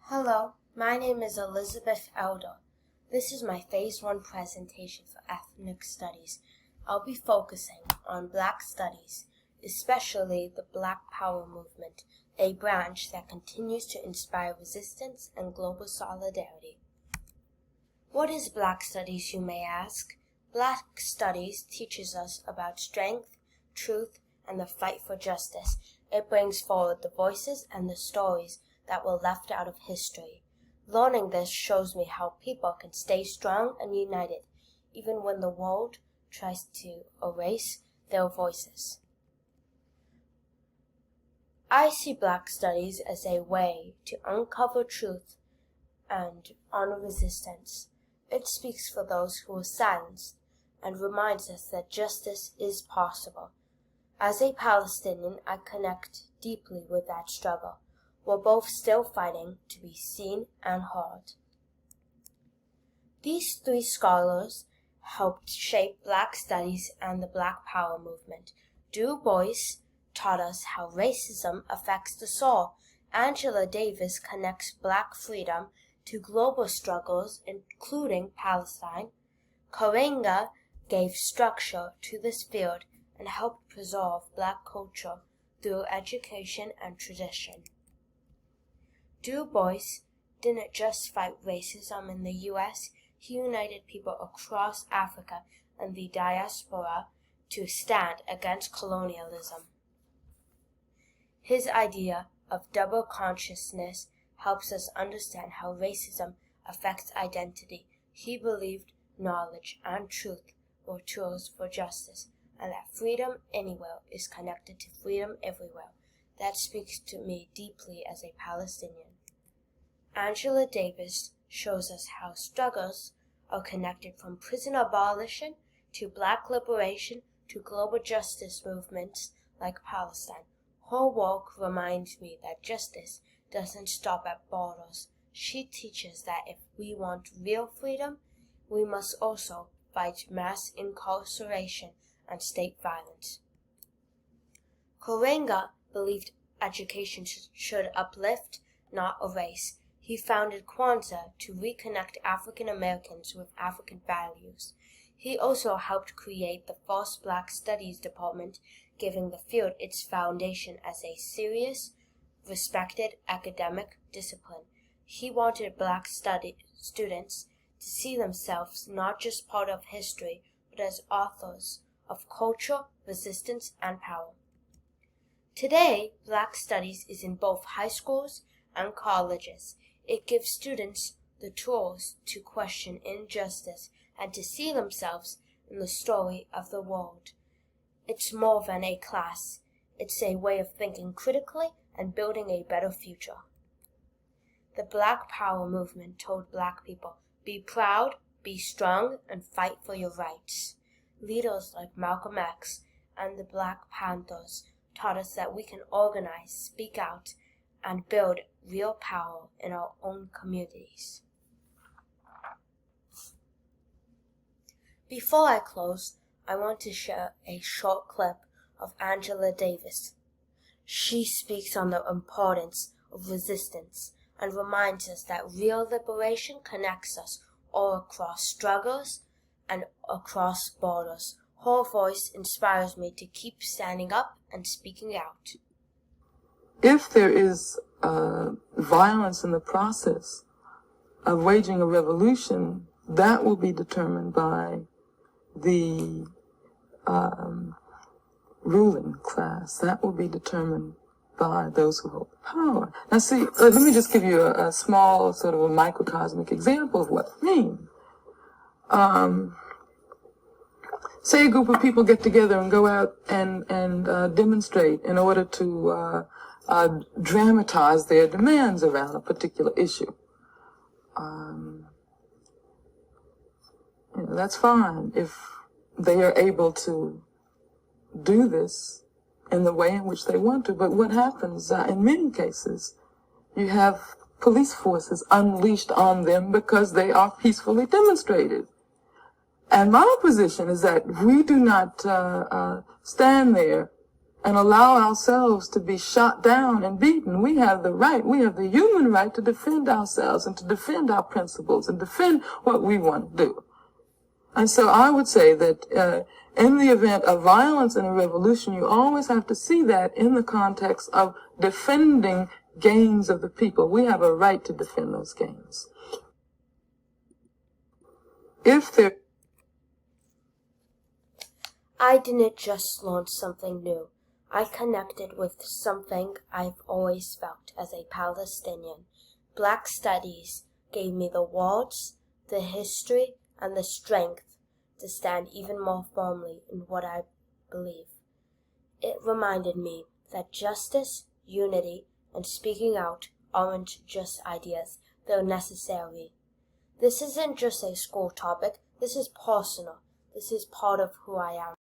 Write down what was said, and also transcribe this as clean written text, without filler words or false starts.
Hello, my name is Elizabeth Elder. This is my Phase 1 presentation for Ethnic Studies. I'll be focusing on Black Studies, especially the Black Power movement, a branch that continues to inspire resistance and global solidarity. What is Black Studies, you may ask? Black Studies teaches us about strength, truth, and the fight for justice. It brings forward the voices and the stories that were left out of history. Learning this shows me how people can stay strong and united, even when the world tries to erase their voices. I see Black Studies as a way to uncover truth and honor resistance. It speaks for those who were silenced and reminds us that justice is possible. As a Palestinian, I connect deeply with that struggle. We're both still fighting to be seen and heard. These three scholars helped shape Black Studies and the Black Power movement. Du Bois taught us how racism affects the soul. Angela Davis connects Black freedom to global struggles, including Palestine. Karenga gave structure to this field and helped preserve Black culture through education and tradition. Du Bois didn't just fight racism in the U.S., he united people across Africa and the diaspora to stand against colonialism. His idea of double consciousness helps us understand how racism affects identity. He believed knowledge and truth were tools for justice, and that freedom anywhere is connected to freedom everywhere. That speaks to me deeply as a Palestinian. Angela Davis shows us how struggles are connected from prison abolition to Black liberation to global justice movements like Palestine. Her work reminds me that justice doesn't stop at borders. She teaches that if we want real freedom, we must also fight mass incarceration and state violence. Karenga believed education should uplift, not erase. He founded Kwanzaa to reconnect African Americans with African values. He also helped create the first Black Studies department, giving the field its foundation as a serious, respected academic discipline. He wanted Black students to see themselves not just part of history, but as authors of culture, resistance, and power. Today, Black Studies is in both high schools and colleges. It gives students the tools to question injustice and to see themselves in the story of the world. It's more than a class. It's a way of thinking critically and building a better future. The Black Power movement told Black people, be proud, be strong, and fight for your rights. Leaders like Malcolm X and the Black Panthers taught us that we can organize, speak out, and build real power in our own communities. Before I close, I want to share a short clip of Angela Davis. She speaks on the importance of resistance and reminds us that real liberation connects us all across struggles and across borders. Her voice inspires me to keep standing up and speaking out. If there is violence in the process of waging a revolution, that will be determined by the ruling class. That will be determined by those who hold power. Now see, let me just give you a small sort of a microcosmic example of what I mean. Say a group of people get together and go out and demonstrate in order to dramatize their demands around a particular issue. That's fine if they are able to do this in the way in which they want to. But what happens in many cases, you have police forces unleashed on them because they are peacefully demonstrated. And my position is that we do not stand there and allow ourselves to be shot down and beaten. We have the right, we have the human right to defend ourselves and to defend our principles and defend what we want to do. And so I would say that in the event of violence in a revolution, you always have to see that in the context of defending gains of the people. We have a right to defend those gains. I didn't just learn something new. I connected with something I've always felt as a Palestinian. Black studies gave me the words, the history, and the strength to stand even more firmly in what I believe. It reminded me that justice, unity, and speaking out aren't just ideas, they're necessary. This isn't just a school topic, this is personal. This is part of who I am.